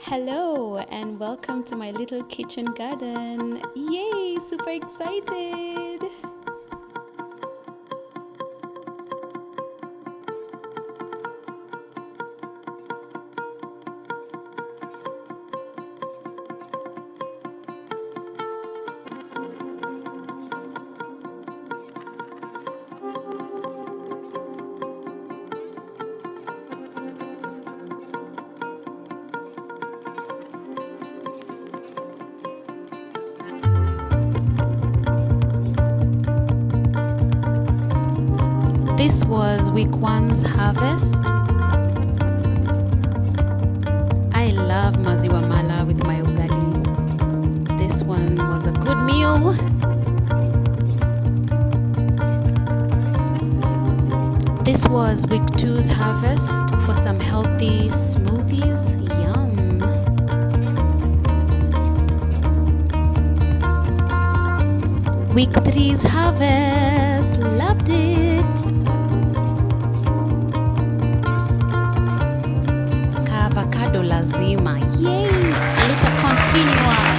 Hello and welcome to my little kitchen garden. Yay, super excited! This was week 1's harvest. I love maziwa mala with my ugali. This one was a good meal. This was week 2's harvest for some healthy smoothies. Yum! Week 3's harvest. Loved it! Avocado lazima. Yay! Aluta continua.